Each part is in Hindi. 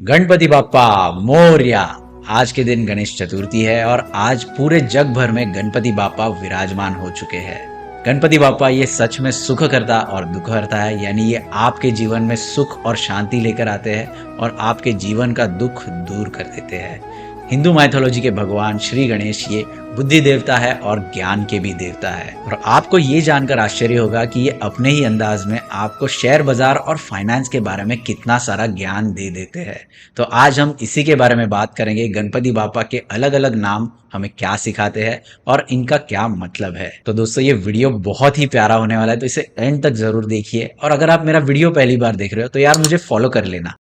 गणपति बाप्पा मोरया। आज के दिन गणेश चतुर्थी है और आज पूरे जग भर में गणपति बाप्पा विराजमान हो चुके हैं। गणपति बाप्पा ये सच में सुख करता और दुख करता है, यानी ये आपके जीवन में सुख और शांति लेकर आते हैं और आपके जीवन का दुख दूर कर देते हैं। हिंदू माइथोलॉजी के भगवान श्री गणेश ये बुद्धि देवता है और ज्ञान के भी देवता है। और आपको ये जानकर आश्चर्य होगा कि ये अपने ही अंदाज में आपको शेयर बाजार और फाइनेंस के बारे में कितना सारा ज्ञान दे देते हैं। तो आज हम इसी के बारे में बात करेंगे, गणपति बाप्पा के अलग अलग नाम हमें क्या सिखाते हैं और इनका क्या मतलब है। तो दोस्तों, ये वीडियो बहुत ही प्यारा होने वाला है, तो इसे एंड तक जरूर देखिए। और अगर आप मेरा वीडियो पहली बार देख रहे हो तो यार मुझे फॉलो कर लेना।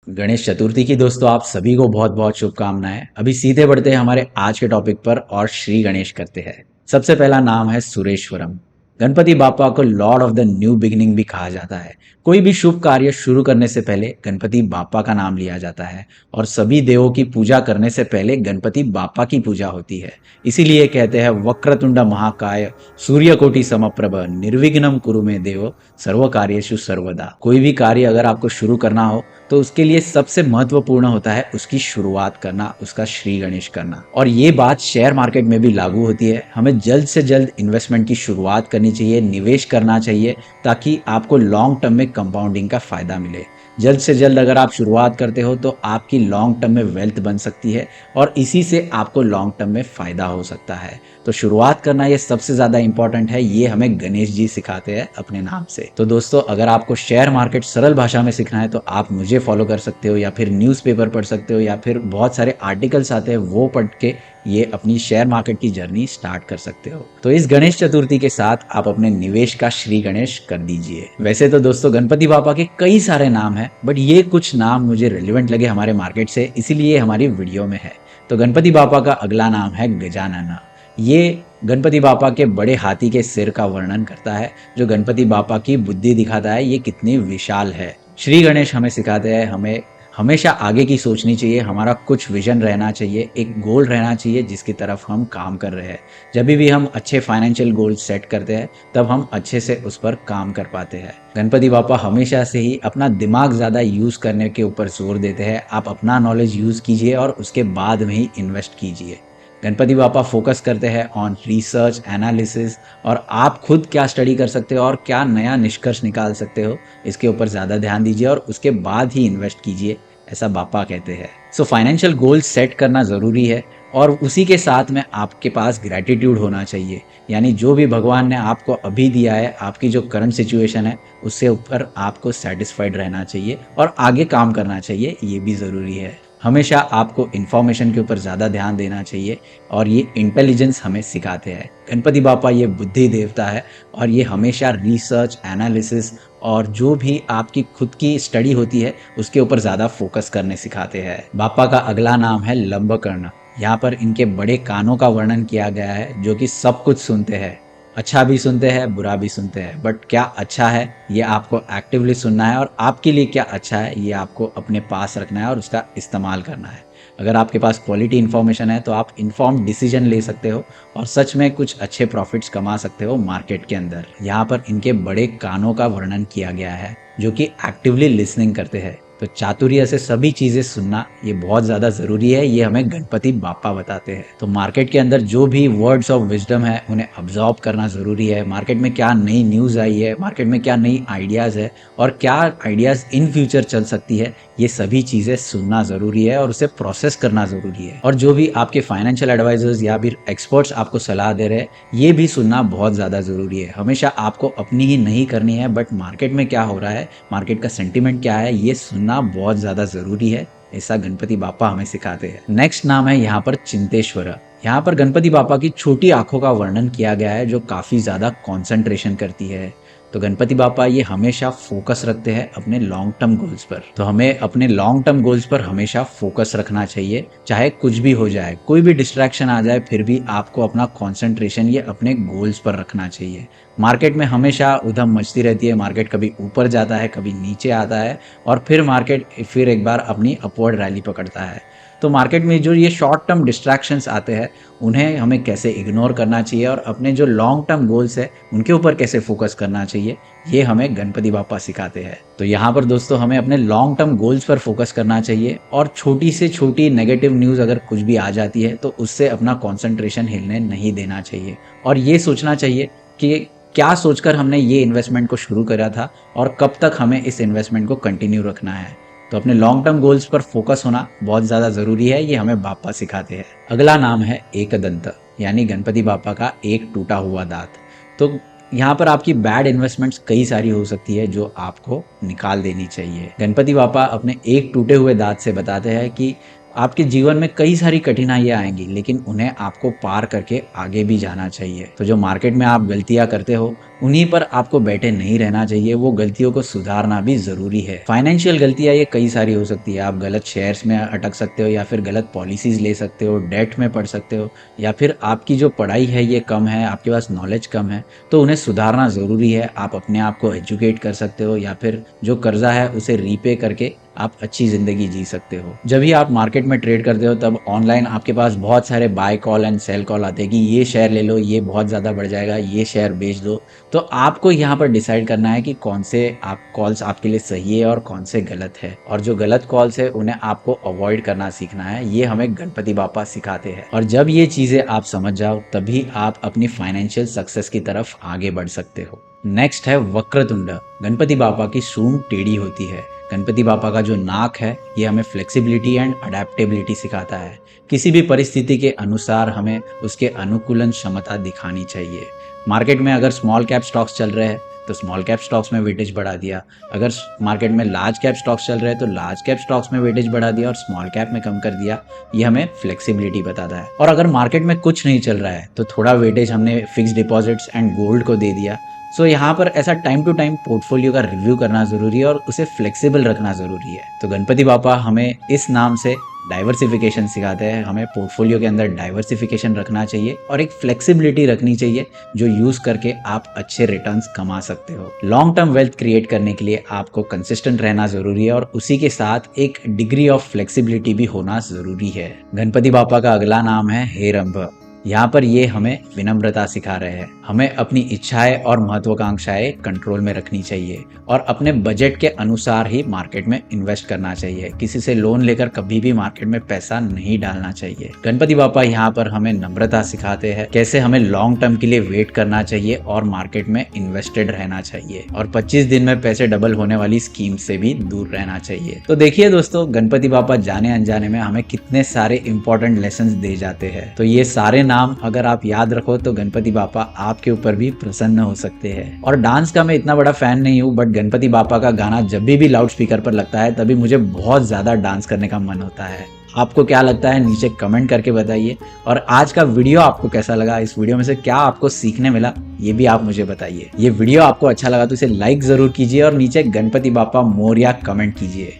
गणेश चतुर्थी की दोस्तों आप सभी को बहुत बहुत शुभकामनाएं। अभी सीधे बढ़ते हैं हमारे आज के टॉपिक पर और श्री गणेश करते हैं। सबसे पहला नाम है सुरेश्वरम। गणपति बाप्पा को Lord of the new beginning भी कहा जाता है। कोई भी शुभ कार्य शुरू करने से पहले गणपति बाप्पा का नाम लिया जाता है और सभी देवों की पूजा करने से पहले गणपति बाप्पा की पूजा होती है। इसीलिए कहते हैं वक्रतुंड महाकाय सूर्यकोटि समप्रभ निर्विघ्नम कुरु मे देव सर्व कार्येषु सर्वदा। कोई भी कार्य अगर आपको शुरू करना हो तो उसके लिए सबसे महत्वपूर्ण होता है उसकी शुरुआत करना, उसका श्री गणेश करना। और ये बात शेयर मार्केट में भी लागू होती है। हमें जल्द से जल्द इन्वेस्टमेंट की शुरुआत करनी चाहिए, निवेश करना चाहिए, ताकि आपको लॉन्ग टर्म में कंपाउंडिंग का फायदा मिले। जल्द से जल्द अगर आप शुरुआत करते हो तो आपकी लॉन्ग टर्म में वेल्थ बन सकती है और इसी से आपको लॉन्ग टर्म में फायदा हो सकता है। तो शुरुआत करना ये सबसे ज्यादा इंपॉर्टेंट है। ये हमें गणेश जी सिखाते हैं अपने नाम से। तो दोस्तों, अगर आपको शेयर मार्केट सरल भाषा में सीखना है तो आप मुझे फॉलो कर सकते हो, या फिर न्यूज़पेपर पढ़ सकते हो, या फिर बहुत सारे आर्टिकल्स आते हैं वो पढ़ के ये अपनी शेयर मार्केट की जर्नी स्टार्ट कर सकते हो। तो इस गणेश चतुर्थी के साथ आप अपने निवेश का श्री गणेश कर दीजिए। वैसे तो दोस्तों गणपति बाप्पा के कई सारे नाम हैं, बट ये कुछ नाम मुझे रिलेवेंट लगे हमारे मार्केट से, इसीलिए हमारी वीडियो में है। तो गणपति बाप्पा का अगला नाम है गजानन। ये गणपति बाप्पा के बड़े हाथी के सिर का वर्णन करता है, जो गणपति बाप्पा की बुद्धि दिखाता है, ये कितनी विशाल है। श्री गणेश हमें सिखाते हैं हमें हमेशा आगे की सोचनी चाहिए, हमारा कुछ विजन रहना चाहिए, एक गोल रहना चाहिए जिसकी तरफ हम काम कर रहे हैं। जब भी हम अच्छे फाइनेंशियल गोल सेट करते हैं तब हम अच्छे से उस पर काम कर पाते हैं। गणपति बाप्पा हमेशा से ही अपना दिमाग ज़्यादा यूज़ करने के ऊपर जोर देते हैं। आप अपना नॉलेज यूज़ कीजिए और उसके बाद में ही इन्वेस्ट कीजिए। गणपति बाप्पा फोकस करते हैं ऑन रिसर्च एनालिसिस, और आप खुद क्या स्टडी कर सकते हो और क्या नया निष्कर्ष निकाल सकते हो, इसके ऊपर ज़्यादा ध्यान दीजिए और उसके बाद ही इन्वेस्ट कीजिए, ऐसा बाप्पा कहते हैं। सो फाइनेंशियल गोल सेट करना ज़रूरी है और उसी के साथ में आपके पास ग्रैटिट्यूड होना चाहिए, यानी जो भी भगवान ने आपको अभी दिया है, आपकी जो करंट सिचुएशन है उससे ऊपर आपको सेटिस्फाइड रहना चाहिए और आगे काम करना चाहिए, ये भी ज़रूरी है। हमेशा आपको इन्फॉर्मेशन के ऊपर ज़्यादा ध्यान देना चाहिए और ये इंटेलिजेंस हमें सिखाते हैं। गणपति बाप्पा ये बुद्धि देवता है और ये हमेशा रिसर्च एनालिसिस और जो भी आपकी खुद की स्टडी होती है उसके ऊपर ज़्यादा फोकस करने सिखाते हैं। बाप्पा का अगला नाम है लंबकर्ण। यहाँ पर इनके बड़े कानों का वर्णन किया गया है, जो कि सब कुछ सुनते हैं, अच्छा भी सुनते हैं बुरा भी सुनते हैं। बट क्या अच्छा है ये आपको एक्टिवली सुनना है और आपके लिए क्या अच्छा है ये आपको अपने पास रखना है और उसका इस्तेमाल करना है। अगर आपके पास क्वालिटी इन्फॉर्मेशन है तो आप इन्फॉर्म्ड डिसीजन ले सकते हो और सच में कुछ अच्छे प्रॉफिट्स कमा सकते हो मार्केट के अंदर। यहाँ पर इनके बड़े कानों का वर्णन किया गया है, जो कि एक्टिवली लिसनिंग करते हैं। तो चातुर्य से सभी चीजें सुनना ये बहुत ज्यादा जरूरी है, ये हमें गणपति बाप्पा बताते हैं। तो मार्केट के अंदर जो भी वर्ड्स ऑफ विजडम है उन्हें अब्जॉर्ब करना जरूरी है। मार्केट में क्या नई न्यूज आई है, मार्केट में क्या नई आइडियाज है और क्या आइडियाज इन फ्यूचर चल सकती है, ये सभी चीजें सुनना जरूरी है और उसे प्रोसेस करना जरूरी है। और जो भी आपके फाइनेंशियल एडवाइजर्स या फिर एक्सपर्ट्स आपको सलाह दे रहे हैं, ये भी सुनना बहुत ज्यादा जरूरी है। हमेशा आपको अपनी ही नहीं करनी है, बट मार्केट में क्या हो रहा है, मार्केट का सेंटिमेंट क्या है, ये सुनना बहुत ज्यादा जरूरी है। ऐसा गणपति बाप्पा हमें सिखाते हैं। नेक्स्ट नाम है यहाँ पर चिंतेश्वर। यहाँ पर गणपति बाप्पा की छोटी आंखों का वर्णन किया गया है, जो काफी ज्यादा कंसंट्रेशन करती है। तो गणपति बाप्पा ये हमेशा फोकस रखते हैं अपने लॉन्ग टर्म गोल्स पर। तो हमें अपने लॉन्ग टर्म गोल्स पर हमेशा फोकस रखना चाहिए, चाहे कुछ भी हो जाए, कोई भी डिस्ट्रैक्शन आ जाए, फिर भी आपको अपना कंसंट्रेशन ये अपने गोल्स पर रखना चाहिए। मार्केट में हमेशा उधम मचती रहती है, मार्केट कभी ऊपर जाता है कभी नीचे आता है और फिर मार्केट फिर एक बार अपनी अपवर्ड रैली पकड़ता है। तो मार्केट में जो ये शॉर्ट टर्म डिस्ट्रैक्शंस आते हैं उन्हें हमें कैसे इग्नोर करना चाहिए और अपने जो लॉन्ग टर्म गोल्स है उनके ऊपर कैसे फोकस करना चाहिए, ये हमें गणपति बापा सिखाते हैं। तो यहाँ पर दोस्तों हमें अपने लॉन्ग टर्म गोल्स पर फोकस करना चाहिए और छोटी से छोटी नेगेटिव न्यूज़ अगर कुछ भी आ जाती है तो उससे अपना कॉन्सेंट्रेशन हिलने नहीं देना चाहिए और ये सोचना चाहिए कि क्या सोचकर हमने ये इन्वेस्टमेंट को शुरू करा था और कब तक हमें इस इन्वेस्टमेंट को कंटिन्यू रखना है। तो अपने लॉन्ग टर्म गोल्स पर फोकस होना बहुत ज़्यादा ज़रूरी है, ये हमें बापा सिखाते हैं। अगला नाम है एकदंत, यानी गणपति बापा का एक टूटा हुआ दांत। तो यहाँ पर आपकी बैड इन्वेस्टमेंट्स कई सारी हो सकती है जो आपको निकाल देनी चाहिए। गणपति बापा अपने एक टूटे हुए दांत से बताते हैं कि आपके जीवन में कई सारी कठिनाइयां आएंगी, लेकिन उन्हें आपको पार करके आगे भी जाना चाहिए। तो जो मार्केट में आप गलतियां करते हो उन्हीं पर आपको बैठे नहीं रहना चाहिए, वो गलतियों को सुधारना भी जरूरी है। फाइनेंशियल गलतियां ये कई सारी हो सकती है। आप गलत शेयर्स में अटक सकते हो या फिर गलत पॉलिसीज ले सकते हो, डेट में पड़ सकते हो, या फिर आपकी जो पढ़ाई है ये कम है, आपके पास नॉलेज कम है, तो उन्हें सुधारना ज़रूरी है। आप अपने आप को एजुकेट कर सकते हो या फिर जो कर्जा है उसे रीपे करके आप अच्छी ज़िंदगी जी सकते हो। जब भी आप मार्केट में ट्रेड करते हो तब ऑनलाइन आपके पास बहुत सारे buy call and sell call आते हैं कि ये शेयर ले लो, ये बहुत ज़्यादा बढ़ जाएगा, ये शेयर बेच दो। तो आपको यहाँ पर डिसाइड करना है कि कौन से आप कॉल्स आपके लिए सही है और कौन से गलत है, और जो गलत कॉल्स है उन्हें आपको अवॉइड करना सीखना है। ये हमें गणपति बापा सिखाते हैं और जब ये चीज़ें आप समझ जाओ तभी आप अपनी फाइनेंशियल सक्सेस की तरफ आगे बढ़ सकते हो। नेक्स्ट है वक्रतुंड। गणपति बापा की सूंड टेढ़ी होती है। गणपति बापा का जो नाक है ये हमें फ्लेक्सिबिलिटी एंड अडेप्टेबिलिटी सिखाता है। किसी भी परिस्थिति के अनुसार हमें उसके अनुकूलन क्षमता दिखानी चाहिए। मार्केट में अगर स्मॉल कैप स्टॉक्स चल रहे हैं तो स्मॉल कैप स्टॉक्स में वेटेज बढ़ा दिया, अगर मार्केट में लार्ज कैप स्टॉक्स चल रहे हैं तो लार्ज कैप स्टॉक्स में वेटेज बढ़ा दिया और स्मॉल कैप में कम कर दिया। ये हमें फ्लेक्सिबिलिटी बताता है। और अगर मार्केट में कुछ नहीं चल रहा है तो थोड़ा वेटेज हमने फिक्स डिपॉजिट्स एंड गोल्ड को दे दिया। सो यहाँ पर ऐसा टाइम टू टाइम पोर्टफोलियो का रिव्यू करना जरूरी है और उसे फ्लेक्सिबल रखना जरूरी है। तो गणपति बापा हमें इस नाम से डाइवर्सिफिकेशन सिखाते हैं। हमें पोर्टफोलियो के अंदर डाइवर्सिफिकेशन रखना चाहिए और एक फ्लेक्सिबिलिटी रखनी चाहिए जो यूज करके आप अच्छे रिटर्न्स कमा सकते हो। लॉन्ग टर्म वेल्थ क्रिएट करने के लिए आपको कंसिस्टेंट रहना जरूरी है और उसी के साथ एक डिग्री ऑफ फ्लेक्सिबिलिटी भी होना जरूरी है। गणपति बापा का अगला नाम है हेरंब। यहाँ पर ये हमें विनम्रता सिखा रहे हैं। हमें अपनी इच्छाएं और महत्वाकांक्षाएं कंट्रोल में रखनी चाहिए और अपने बजट के अनुसार ही मार्केट में इन्वेस्ट करना चाहिए। किसी से लोन लेकर कभी भी मार्केट में पैसा नहीं डालना चाहिए। गणपति बापा यहाँ पर हमें नम्रता सिखाते हैं, कैसे हमें लॉन्ग टर्म के लिए वेट करना चाहिए और मार्केट में इन्वेस्टेड रहना चाहिए और 25 दिन में पैसे डबल होने वाली स्कीम से भी दूर रहना चाहिए। तो देखिए दोस्तों, गणपति बापा जाने अनजाने में हमें कितने सारे इंपॉर्टेंट लेसन दे जाते हैं। तो ये सारे नाम अगर आप याद रखो तो गणपति बापा आपके ऊपर भी प्रसन्न हो सकते हैं। और डांस का मैं इतना बड़ा फैन नहीं हूँ, बट गणपति बापा का गाना जब भी लाउड स्पीकर पर लगता है तभी मुझे बहुत ज्यादा डांस करने का मन होता है। आपको क्या लगता है नीचे कमेंट करके बताइए। और आज का वीडियो आपको कैसा लगा, इस वीडियो में से क्या आपको सीखने मिला, ये भी आप मुझे बताइए। ये वीडियो आपको अच्छा लगा तो इसे लाइक जरूर कीजिए और नीचे गणपति बापा मोरया कमेंट कीजिए।